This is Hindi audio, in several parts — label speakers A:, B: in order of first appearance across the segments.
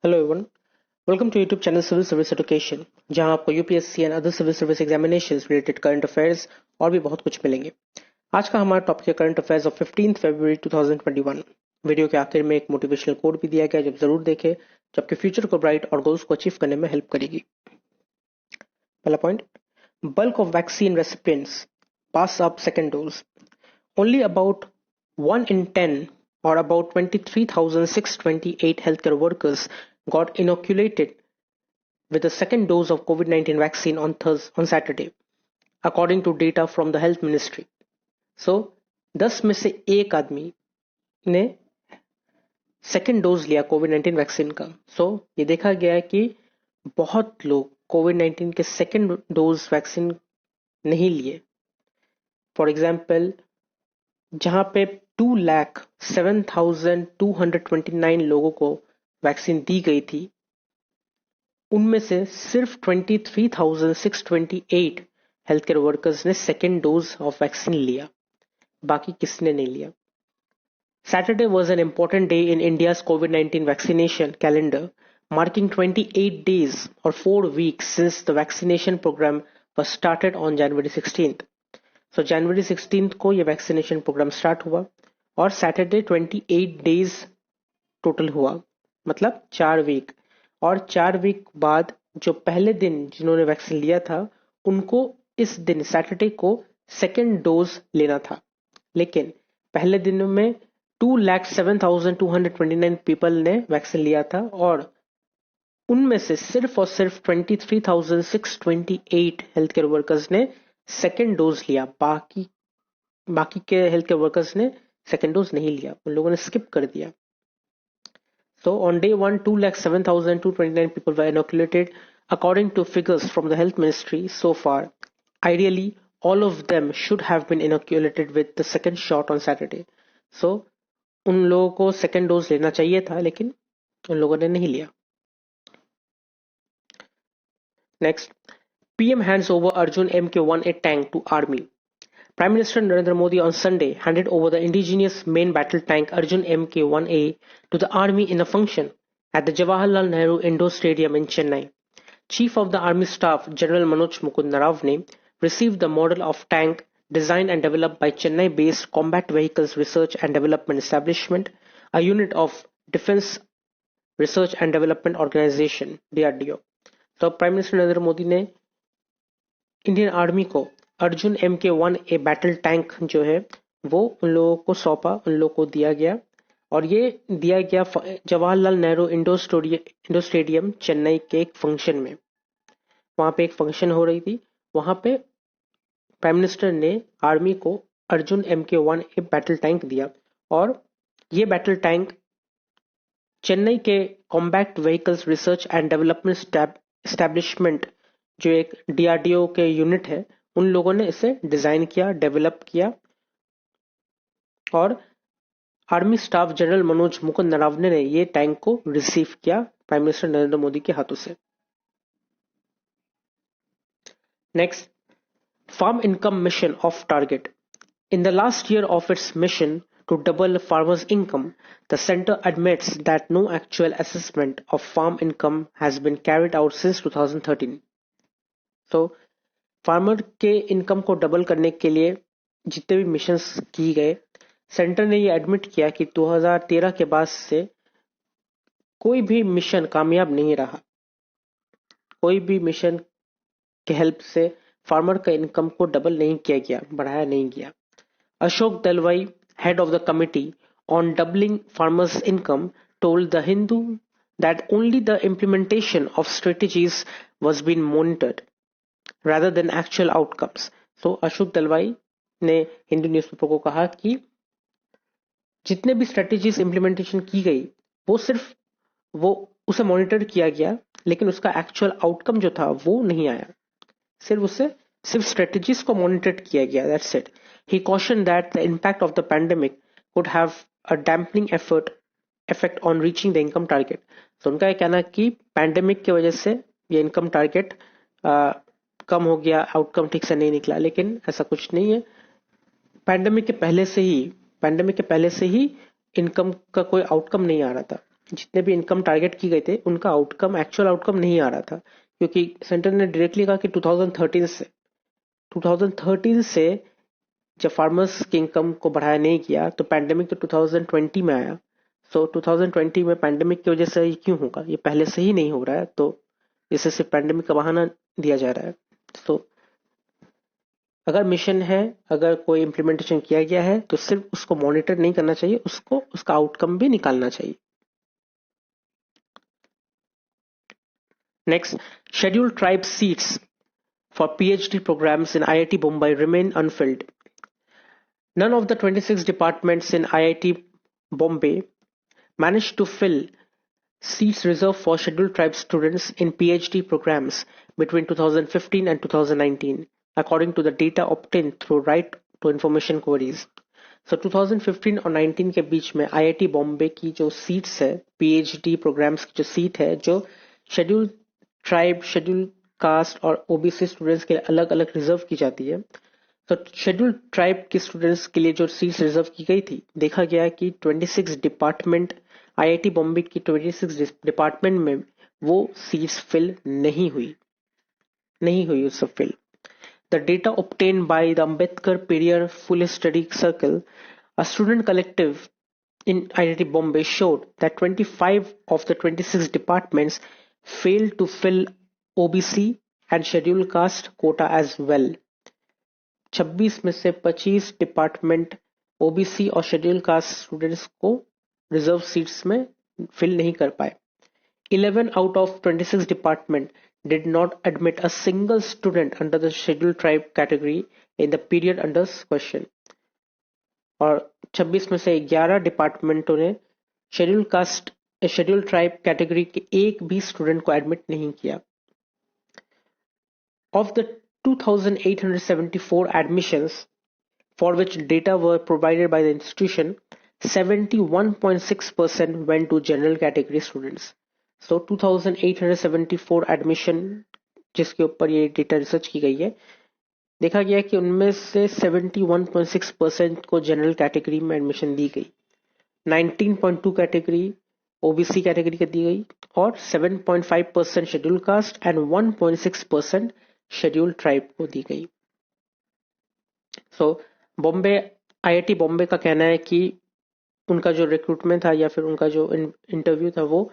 A: Hello everyone, welcome to YouTube channel civil service education, जहां आपको UPSC and other civil service examinations related current affairs और भी बहुत कुछ मिलेंगे। आज का हमारा टॉपिक है current affairs of 15 February 2021। Video के आखिर में एक मोटिवेशनल कोड भी दिया गया, जब जरूर देखें, जबकि फ्यूचर को ब्राइट और गोल्स को अचीव करने में हेल्प करेगी। पहला point, bulk of vaccine recipients pass up second dose. Only about 1 in 10 or about 23,628 healthcare workers got inoculated with the second dose of COVID-19 vaccine on Saturday, according to data from the health ministry. So, 10 में से एक आदमी ने सेकेंड डोज लिया कोविड-19 वैक्सीन का। ये देखा गया है कि बहुत लोग कोविड-19 के सेकेंड डोज वैक्सीन नहीं लिए। फॉर एग्जाम्पल, जहां पे 2,07,229 लोगों को वैक्सीन दी गई थी, उनमें से सिर्फ 23,628 हेल्थ केयर वर्कर्स ने सेकेंड डोज ऑफ वैक्सीन लिया, बाकी किसने नहीं लिया। Saturday was an important day in India's COVID-19 vaccination calendar, marking 28 days or 4 weeks since the vaccination program was started on January 16th. जनवरी 16 को ये वैक्सीनेशन प्रोग्राम स्टार्ट हुआ और सैटरडे 28 डेज टोटल हुआ, मतलब 4 वीक। और 4 वीक बाद जो पहले दिन जिन्होंने वैक्सीन लिया था, उनको इस दिन सैटरडे को सेकेंड डोज लेना था। लेकिन पहले दिन में 2,07,229 पीपल ने वैक्सीन लिया था और उनमें से सिर्फ और सिर्फ 23,628 हेल्थ केयर वर्कर्स ने सेकेंड डोज लिया। बाकी के हेल्थ केयर वर्कर्स ने सेकेंड डोज नहीं लिया, उन लोगों ने स्किप कर दिया। On day 1, 2,07,229 people were inoculated according to figures from the health ministry so far. Ideally, all of them should have been inoculated with the second shot on Saturday. उन लोगों को सेकेंड डोज लेना चाहिए था, लेकिन उन लोगों ने नहीं लिया। Next, PM hands over ARjun MK 1A tank to Army. Prime Minister Narendra Modi on Sunday handed over the indigenous main battle tank ARjun MK 1A to the Army in a function at the Jawaharlal Nehru Indoor Stadium in Chennai. Chief of the Army Staff General Manoj Mukund Naravne received the model of tank designed and developed by Chennai-based Combat Vehicles Research and Development Establishment, a unit of Defence Research and Development Organization (DRDO). Prime minister Narendra Modi ने इंडियन आर्मी को अर्जुन MK-1A बैटल टैंक जो है वो उन लोगों को सौंपा, उन लोगों को दिया गया। और ये दिया गया जवाहरलाल नेहरू इंडोर स्टेडियम चेन्नई के एक फंक्शन में। वहां पे एक फंक्शन हो रही थी, वहां पे प्राइम मिनिस्टर ने आर्मी को अर्जुन MK-1A बैटल टैंक दिया। और ये बैटल टैंक चेन्नई के combat vehicles research and development establishment, जो एक DRDO के यूनिट है, उन लोगों ने इसे डिजाइन किया, डेवलप किया। और army staff general Manoj Mukund Naravane ने ये टैंक को रिसीव किया प्राइम मिनिस्टर नरेंद्र मोदी के हाथों से। Next, farm income mission of target. In the last year of its mission to double farmers' income, the center admits that no actual assessment of farm income has been carried out since 2013. Farmer के इनकम को डबल करने के लिए जितने भी मिशंस किए गए, सेंटर ने ये एडमिट किया कि 2013 के बाद से कोई भी मिशन कामयाब नहीं रहा। कोई भी मिशन के हेल्प से फार्मर का इनकम को डबल नहीं किया गया, बढ़ाया नहीं गया। Ashok Dalwai, head of the committee on doubling farmers' income, told The Hindu that only the implementation of strategies was being monitored rather than actual outcomes. Ashok Dalwai ने हिंदू न्यूज़पेपर को कहा कि जितने भी स्ट्रेटेजीज इंप्लीमेंटेशन की गई, वो उसे मॉनिटर किया गया, लेकिन उसका एक्चुअल आउटकम जो था वो नहीं आया। सिर्फ स्ट्रेटेजीज को मॉनिटर किया गया, that's it. He cautioned that the impact of the pandemic could have a dampening effect on reaching the income target. उनका ये कहना कि पैंडेमिक की वजह से ये इनकम टारगेट कम हो गया, आउटकम ठीक से नहीं निकला, लेकिन ऐसा कुछ नहीं है। पैंडेमिक के पहले से ही इनकम का कोई आउटकम नहीं आ रहा था। जितने भी इनकम टारगेट की गए थे उनका आउटकम, एक्चुअल आउटकम नहीं आ रहा था, क्योंकि सेंटर ने डायरेक्टली कहा कि 2013 से जब फार्मर्स की इनकम को बढ़ाया नहीं किया तो पैंडेमिक तो 2020 में आया। सो 2020 में पैंडेमिक की वजह से ये क्यों होगा, ये पहले से ही नहीं हो रहा है, तो इसे सिर्फ पैंडेमिक का बहाना दिया जा रहा है। तो अगर मिशन है, अगर कोई इम्प्लीमेंटेशन किया गया है तो सिर्फ उसको मॉनिटर नहीं करना चाहिए, उसको उसका आउटकम भी निकालना चाहिए। Next, scheduled tribe seats for PhD programs in IIT Bombay remain unfilled. None of the 26 departments in IIT Bombay managed to fill seats reserved for scheduled tribe students in PhD programs between 2015 and 2019, according to the data obtained through right to information queries. So 2015 और 19 के बीच में IIT बॉम्बे की जो सीट्स है, PhD प्रोग्राम्स की जो सीट है, जो शेड्यूल ट्राइब, शेड्यूल कास्ट और ओबीसी स्टूडेंट्स के लिए अलग अलग रिजर्व की जाती है। तो शेड्यूल ट्राइब के स्टूडेंट्स के लिए जो सीट्स रिजर्व की गई थी, देखा गया कि 26 डिपार्टमेंट, आईआईटी बॉम्बे की 26 डिपार्टमेंट में वो सीट्स फिल नहीं हुई उससे fill. The data obtained by the Ambedkar Periyar Full Study Circle, a student collective in IIT Bombay, showed that 25 of the 26 departments failed to fill OBC and scheduled caste quota as well. 26 में से 25 डिपार्टमेंट ओबीसी और शेड्यूल कास्ट स्टूडेंट्स को रिजर्व सीट्स में फिल नहीं कर पाए। 11 out of 26 department did not admit a single student under the scheduled tribe category in the period under question. और 26 में से 11 डिपार्टमेंटों ने शेड्यूल ट्राइब कैटेगरी के एक भी स्टूडेंट को एडमिट नहीं किया। Of the 2,874 admissions for which data were provided by the institution, 71.6% went to general category students. So 2,874 admission जिसके ऊपर ये डेटा रिसर्च की गई है, देखा गया कि उनमें से 71.6% को जनरल कैटेगरी में एडमिशन दी गई, 19.2 कैटेगरी ओबीसी कैटेगरी को दी गई और 7.5% schedule caste and 1.6% schedule tribe को दी गई। सो बॉम्बे, आईआईटी बॉम्बे का कहना है कि उनका जो रिक्रूटमेंट था या फिर उनका जो इंटरव्यू था वो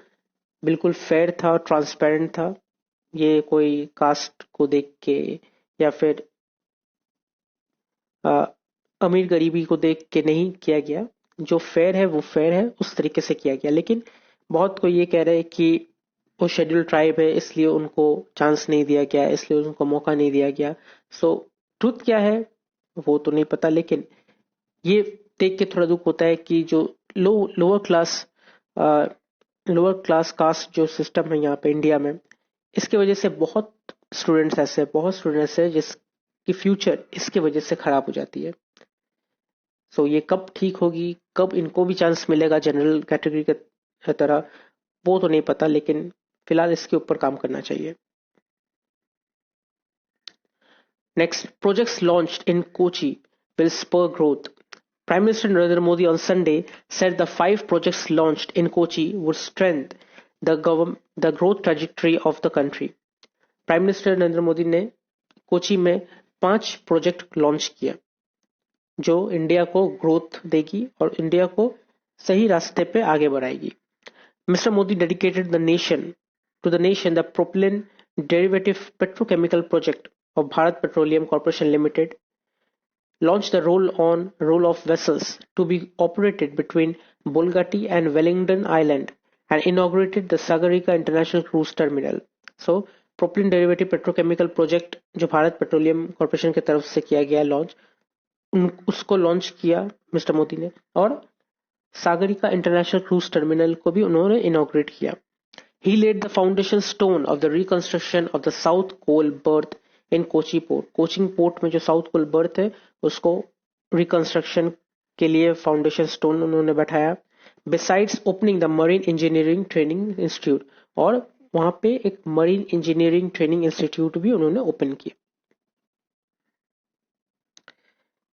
A: बिल्कुल फेयर था और ट्रांसपेरेंट था। ये कोई कास्ट को देख के या फिर अमीर गरीबी को देख के नहीं किया गया, जो फेयर है वो फेयर है, उस तरीके से किया गया। लेकिन बहुत कोई ये कह रहे हैं कि वो शेड्यूल ट्राइब है इसलिए उनको चांस नहीं दिया गया, इसलिए उनको मौका नहीं दिया गया। सो ट्रुथ क्या है वो तो नहीं पता, लेकिन ये देख के थोड़ा दुख होता है कि जो लोअर क्लास कास्ट जो सिस्टम है यहाँ पे इंडिया में, इसके वजह से बहुत स्टूडेंट्स ऐसे जिसकी फ्यूचर इसके वजह से खराब हो जाती है। सो ये कब ठीक होगी, कब इनको भी चांस मिलेगा जनरल कैटेगरी की तरह, वो तो नहीं पता, लेकिन फिलहाल इसके ऊपर काम करना चाहिए। Next, projects launched in Kochi will spur growth. Prime Minister Narendra Modi on Sunday said the 5 projects launched in Kochi would strengthen the growth trajectory of the country. Prime minister Narendra Modi ने कोची में 5 प्रोजेक्ट लॉन्च किया जो इंडिया को ग्रोथ देगी और इंडिया को सही रास्ते पे आगे बढ़ाएगी। Mr. Modi dedicated the nation the propylene derivative petrochemical project of Bharat Petroleum Corporation Limited, launched the roll of vessels to be operated between Bolgati and Wellington Island, and inaugurated the Sagarika International Cruise Terminal. So propylene derivative petrochemical project जो भारत पेट्रोलियम कॉर्पोरेशन की तरफ से किया गया लॉन्च, उसको लॉन्च किया मिस्टर मोदी ने, और सागरिका इंटरनेशनल क्रूज टर्मिनल को भी उन्होंने इनॉग्रेट किया। He laid the foundation stone of the reconstruction of the South Coal Berth in Kochi Port. Coaching port में जो साउथ कोल बर्थ है उसको रिकंस्ट्रक्शन के लिए फाउंडेशन स्टोन उन्होंने बैठाया। Besides opening the Marine Engineering Training Institute, और वहां पे एक मरीन इंजीनियरिंग ट्रेनिंग इंस्टीट्यूट भी उन्होंने ओपन किया।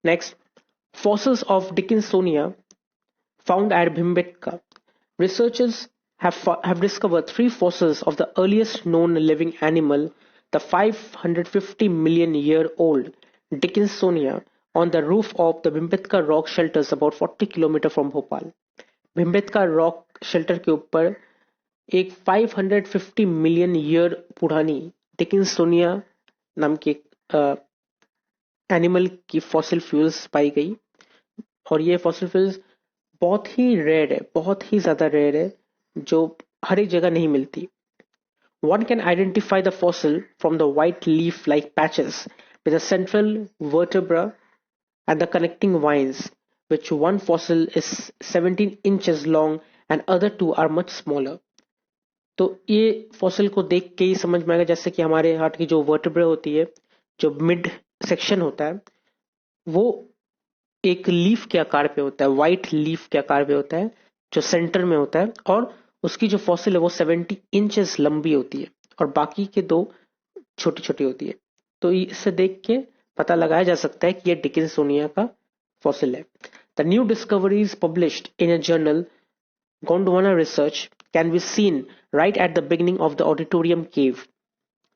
A: Next, fossils of Dickinsonia found at Bhimbetka. Researchers have discovered three fossils of the earliest known living animal, the 550 million year old Dickinsonia, on the roof of the Bhimbetka rock shelters about 40 kilometre from Bhopal. Bhimbetka rock shelter के ऊपर एक 550 मिलियन ईयर पुरानी डिकिंसोनिया नाम की एनिमल की फॉसिल फ्यूल्स पाई गई. और ये फॉसिल फ्यूल्स बहुत ही रेयर है, बहुत ही ज्यादा रेयर है, जो हर एक जगह नहीं मिलती. One can identify the fossil from the white leaf-like patches with a central vertebra and the connecting vines, which one fossil is 17 inches long and other two are much smaller. तो ये फॉसिल को देख के ही समझ में आएगा, जैसे कि हमारे हार्ट की जो वर्टेब्रा होती है, जो मिड सेक्शन होता है, वो एक लीफ के आकार पे होता है, व्हाइट लीफ के आकार पे होता है, जो सेंटर में होता है, और उसकी जो फॉसिल है वो 70 इंचेस लंबी होती है और बाकी के दो छोटी छोटी होती है. तो इससे देख के पता लगाया जा सकता है कि ये डिकिंसोनिया का फॉसिल है. The new discoveries published in a journal Gondwana Research can be seen right at the beginning of the auditorium cave,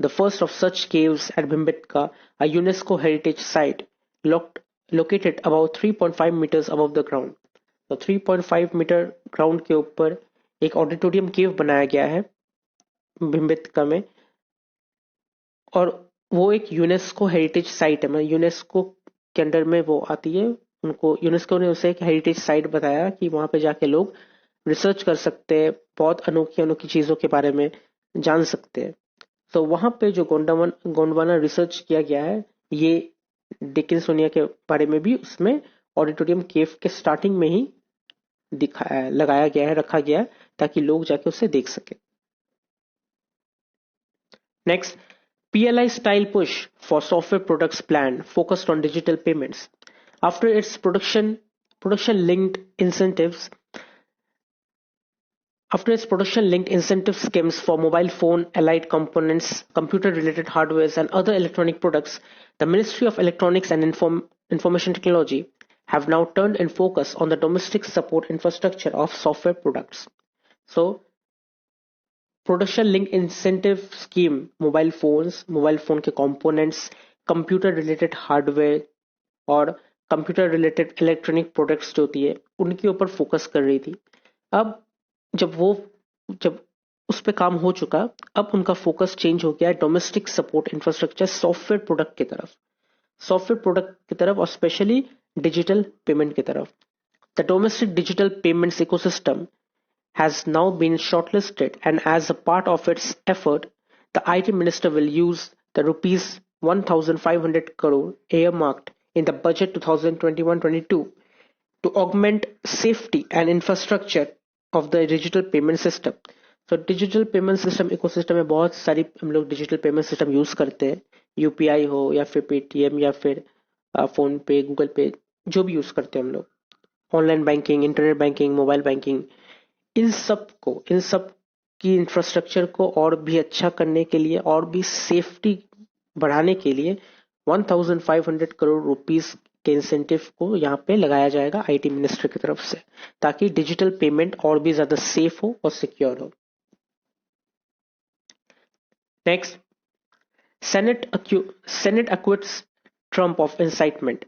A: the first of such caves at Bhimbetka, a UNESCO heritage site located about 3.5 meters above the ground. तो 3.5 मीटर ग्राउंड के ऊपर एक ऑडिटोरियम केव बनाया गया है भिम्बेटका में, और वो एक यूनेस्को हेरिटेज साइट है. मतलब यूनेस्को के अंडर में वो आती है. उनको यूनेस्को ने उसे एक हेरिटेज साइट बताया कि वहां पे जाके लोग रिसर्च कर सकते हैं, बहुत अनोखी अनोखी चीजों के बारे में जान सकते हैं. तो वहां पे जो गोंडवाना रिसर्च किया गया है, ये डिकिंसोनिया के बारे में भी उसमें ऑडिटोरियम केव के स्टार्टिंग में ही दिखाया लगाया गया है, रखा गया है, ताकि लोग जाके उसे देख सके. Next, PLI style push for software products plan focused on digital payments. After its production linked incentives schemes for mobile phone, allied components, computer related hardware and other electronic products, the Ministry of Electronics and Information Technology have now turned in focus on the domestic support infrastructure of software products. So production link incentive scheme mobile phone के कंपोनेंट्स, कंप्यूटर रिलेटेड हार्डवेयर और कंप्यूटर रिलेटेड इलेक्ट्रॉनिक प्रोडक्ट्स जो होती है, उनके ऊपर फोकस कर रही थी. अब जब उस पर काम हो चुका, अब उनका फोकस चेंज हो गया है domestic support infrastructure software product की तरफ और स्पेशली डिजिटल पेमेंट की तरफ. The domestic digital payments ecosystem has now been shortlisted, and as a part of its effort, the IT Minister will use the rupees 1,500 crore earmarked in the budget 2021-22 to augment safety and infrastructure of the digital payment system. So digital payment system ecosystem में बहुत सारी हम लोग digital payment system use करते हैं, UPI हो या फिर पेटीएम या फिर फोन पे, गूगल पे, जो भी यूज करते हैं हम लोग, online banking, internet banking, mobile banking, इन सब की इंफ्रास्ट्रक्चर को और भी अच्छा करने के लिए और भी सेफ्टी बढ़ाने के लिए 1,500 करोड़ रुपीस के इंसेंटिव को यहाँ पे लगाया जाएगा आईटी मिनिस्ट्री की तरफ से, ताकि डिजिटल पेमेंट और भी ज्यादा सेफ हो और सिक्योर हो. Next, Senate acquits Trump of incitement.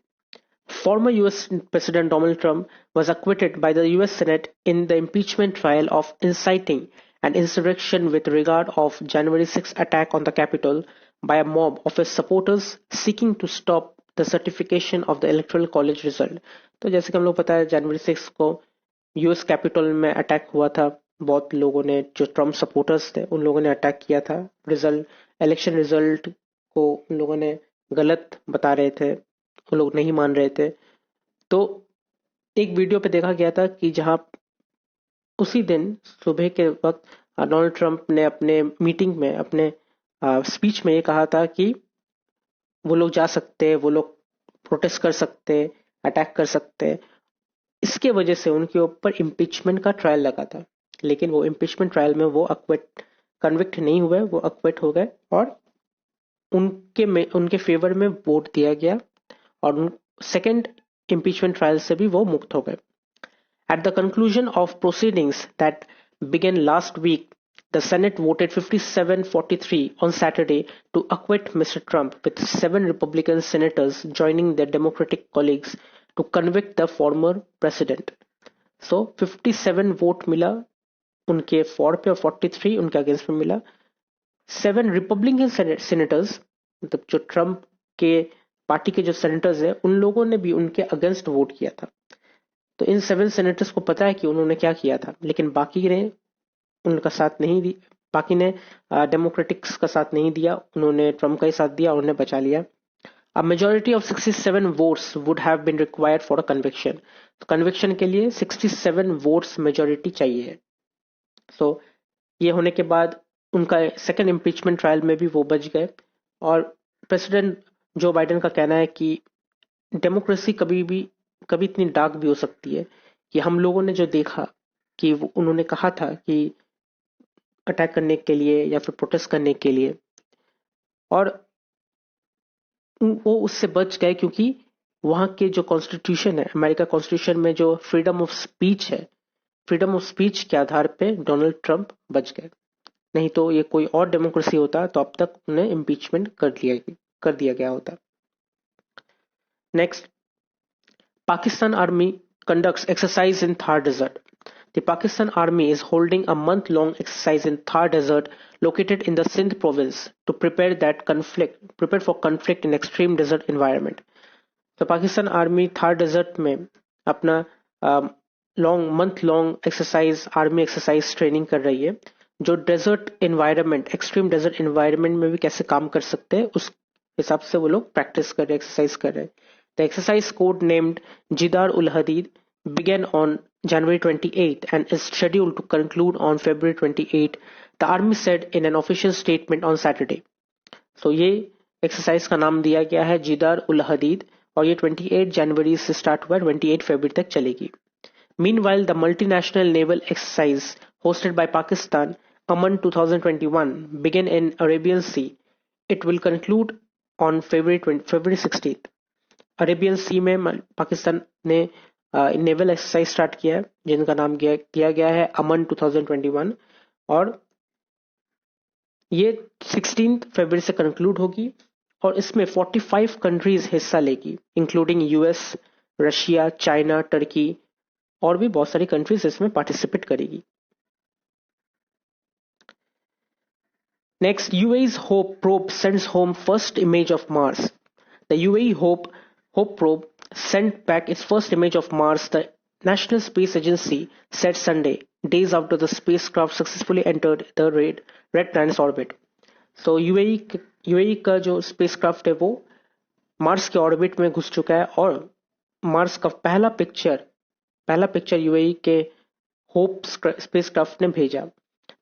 A: Former US President Donald Trump was acquitted by the US Senate in the impeachment trial of inciting an insurrection with regard of January 6 attack on the Capitol by a mob of his supporters seeking to stop the certification of the Electoral College result. तो जैसे कि हम लोग पता है, जनवरी 6 को यूएस कैपिटल में अटैक हुआ था. बहुत लोगों ने, जो ट्रम्प सपोर्टर्स थे, उन लोगों ने अटैक किया था. इलेक्शन रिजल्ट को उन लोगों ने गलत बता रहे थे, वो लोग नहीं मान रहे थे. तो एक वीडियो पे देखा गया था कि जहां उसी दिन सुबह के वक्त डोनाल्ड ट्रंप ने अपने मीटिंग में, अपने स्पीच में ये कहा था कि वो लोग जा सकते हैं, वो लोग प्रोटेस्ट कर सकते हैं, अटैक कर सकते हैं. इसके वजह से उनके ऊपर इम्पीचमेंट का ट्रायल लगा था, लेकिन वो इम्पीचमेंट ट्रायल में वो कन्विक्ट नहीं हुए, वो अक्विट हो गए और उनके फेवर में वोट दिया गया और सेकेंड impeachment trial से भी वो मुक्त हो गए. At the conclusion of proceedings, that began last week, the Senate voted 57-43 on Saturday to acquit Mr. Trump, with 7 Republican senators joining their Democratic colleagues to convict the former president. So 57 vote मिला उनके फॉर पे और 43 उनके अगेंस्ट में मिला. 7 रिपब्लिकन सेनेटर्स, मतलब जो ट्रम्प के पार्टी के जो सेनेटर्स हैं, उन लोगों ने भी उनके अगेंस्ट वोट किया था. तो इन 7 सेनेटर्स को पता है कि उन्होंने क्या किया था, लेकिन बाकी ने उनका साथ नहीं दी. बाकी ने डेमोक्रेटिक्स का साथ नहीं दिया, उन्होंने ट्रम्प का ही साथ दिया और उन्हें बचा लिया. A majority of 67 votes would have been required for a conviction. तो कन्विक्शन के लिए 67 वोट्स मेजोरिटी चाहिए. सो ये होने के बाद उनका सेकंड इम्पीचमेंट ट्रायल में भी वो बच गए. और प्रेसिडेंट जो बाइडेन का कहना है कि डेमोक्रेसी कभी इतनी डार्क भी हो सकती है कि हम लोगों ने जो देखा कि उन्होंने कहा था कि अटैक करने के लिए या फिर प्रोटेस्ट करने के लिए, और वो उससे बच गए क्योंकि वहां के जो कॉन्स्टिट्यूशन है, अमेरिका कॉन्स्टिट्यूशन में जो फ्रीडम ऑफ स्पीच है, फ्रीडम ऑफ स्पीच के आधार पे डोनाल्ड ट्रंप बच गए. नहीं तो ये कोई और डेमोक्रेसी होता तो अब तक उन्हें इम्पीचमेंट कर दिया गया होता. Next, Pakistan Army conducts exercise in Thar Desert. The Pakistan Army is holding a month-long exercise in Thar Desert located in the Sindh province to prepare for conflict in extreme desert environment. तो पाकिस्तान आर्मी थार डेजर्ट में अपना month long exercise, army exercise training कर रही है, जो desert environment, extreme desert environment में भी कैसे काम कर सकते हैं उस हिसाब से वो लोग प्रैक्टिस कर रहे हैं, एक्सरसाइज कर रहे हैं. The exercise code named Jidar-ul-Hadid began on January 28 and is scheduled to conclude on February 28, the army said in an official statement on Saturday. So ये एक्सरसाइज का नाम दिया गया है जिदार-उल-हदीद और ये 28 जनवरी से स्टार्ट हुआ, 28 फरवरी तक चलेगी. Meanwhile, the multinational naval exercise hosted by Pakistan, Aman 2021, began in Arabian Sea. It will conclude on February 16th. Arabian sea में पाकिस्तान ने नेवल एक्सरसाइज स्टार्ट किया है जिनका नाम दिया गया है अमन 2021, और ये 16 फरवरी से कंक्लूड होगी और इसमें 45 कंट्रीज हिस्सा लेगी, including US, Russia, China, Turkey और भी बहुत सारी कंट्रीज इसमें पार्टिसिपेट करेगी. Next, UAE's hope probe sends home first image of Mars. The UAE Hope probe sent back its first image of Mars, the National Space Agency said Sunday, days after the spacecraft successfully entered the red planet's orbit. So UAE का जो spacecraft है वो मार्स के ऑर्बिट में घुस चुका है और मार्स का पहला पिक्चर UAE के होप spacecraft ने भेजा.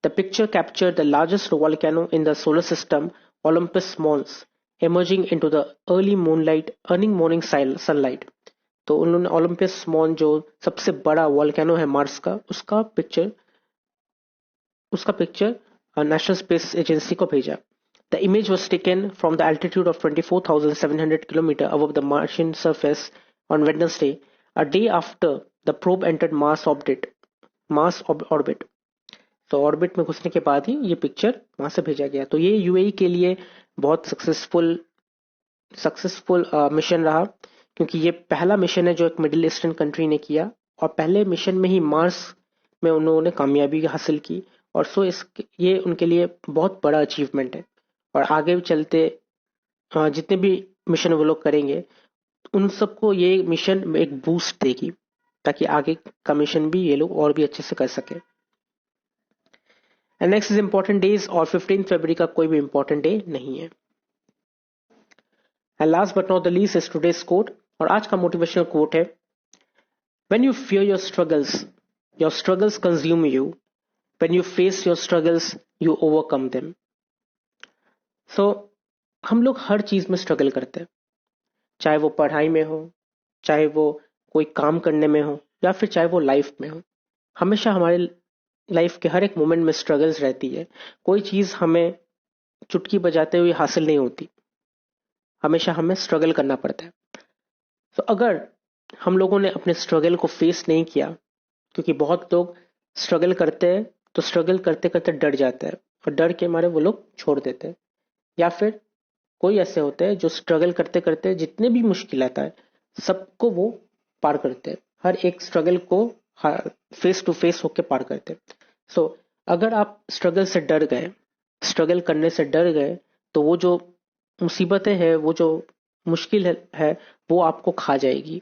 A: The picture captured the largest volcano in the solar system, Olympus Mons, emerging into the early morning sunlight. तो उन्होंने ओलंपस मॉन जो सबसे बड़ा वोल्केनो है मार्स का, उसका पिक्चर नेशनल स्पेस एजेंसी को भेजा. The image was taken from the altitude of 24,700 km above the Martian surface on Wednesday, a day after the probe entered Mars orbit. तो ऑर्बिट में घुसने के बाद ही ये पिक्चर वहां से भेजा गया. तो ये यूएई के लिए बहुत सक्सेसफुल मिशन रहा, क्योंकि ये पहला मिशन है जो एक मिडिल ईस्टर्न कंट्री ने किया और पहले मिशन में ही मार्स में उन्होंने कामयाबी हासिल की. और ये उनके लिए बहुत बड़ा अचीवमेंट है और आगे चलते जितने भी मिशन वो लोग करेंगे उन सबको ये मिशन एक बूस्ट देगी ताकि आगे का मिशन भी ये लोग और भी अच्छे से कर सके. And next is important days, और 15 फरवरी का कोई भी इंपॉर्टेंट डे नहीं है. And last but not the least is today's quote, और आज का मोटिवेशनल कोट है, when you fear your struggles consume you, when you face your struggles you overcome them. So हम लोग हर चीज में स्ट्रगल करते हैं, चाहे वो पढ़ाई में हो, चाहे वो कोई काम करने में हो, या फिर चाहे वो लाइफ में हो. हमेशा हमारे लाइफ के हर एक मोमेंट में स्ट्रगल्स रहती है. कोई चीज हमें चुटकी बजाते हुए हासिल नहीं होती, हमेशा हमें स्ट्रगल करना पड़ता है. तो अगर हम लोगों ने अपने स्ट्रगल को फेस नहीं किया, क्योंकि बहुत लोग स्ट्रगल करते हैं तो स्ट्रगल करते करते डर जाता है और डर के मारे वो लोग छोड़ देते हैं। या फिर कोई ऐसे होते हैं जो स्ट्रगल करते करते जितने भी मुश्किल आता है सबको वो पार करते हैं, हर एक स्ट्रगल को फेस टू फेस होके पार करते हैं। सो अगर आप स्ट्रगल से डर गए, स्ट्रगल करने से डर गए, तो वो जो मुसीबतें हैं, वो जो मुश्किल है वो आपको खा जाएगी,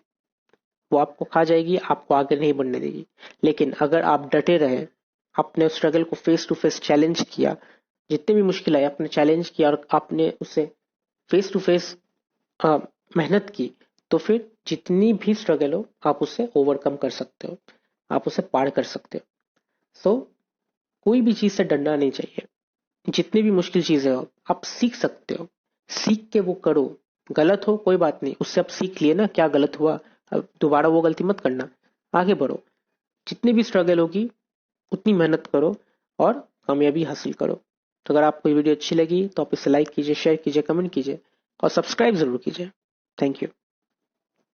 A: वो आपको खा जाएगी, आपको आगे नहीं बढ़ने देगी। लेकिन अगर आप डटे रहे, आपने उस स्ट्रगल को फेस टू फेस चैलेंज किया, जितने भी मुश्किल आए आपने चैलेंज किया और आपने उसे फेस टू फेस मेहनत की, तो फिर जितनी भी स्ट्रगल हो आप उसे ओवरकम कर सकते हो, आप उसे पार कर सकते हो। सो कोई भी चीज से डरना नहीं चाहिए। जितनी भी मुश्किल चीजें हो आप सीख सकते हो, सीख के वो करो। गलत हो कोई बात नहीं, उससे आप सीख लिए ना क्या गलत हुआ, अब दोबारा वो गलती मत करना, आगे बढ़ो। जितनी भी स्ट्रगल होगी उतनी मेहनत करो और कामयाबी हासिल करो। तो अगर आपको ये वीडियो अच्छी लगी तो आप इसे लाइक कीजिए, शेयर कीजिए, कमेंट कीजिए और सब्सक्राइब जरूर कीजिए। Thank you.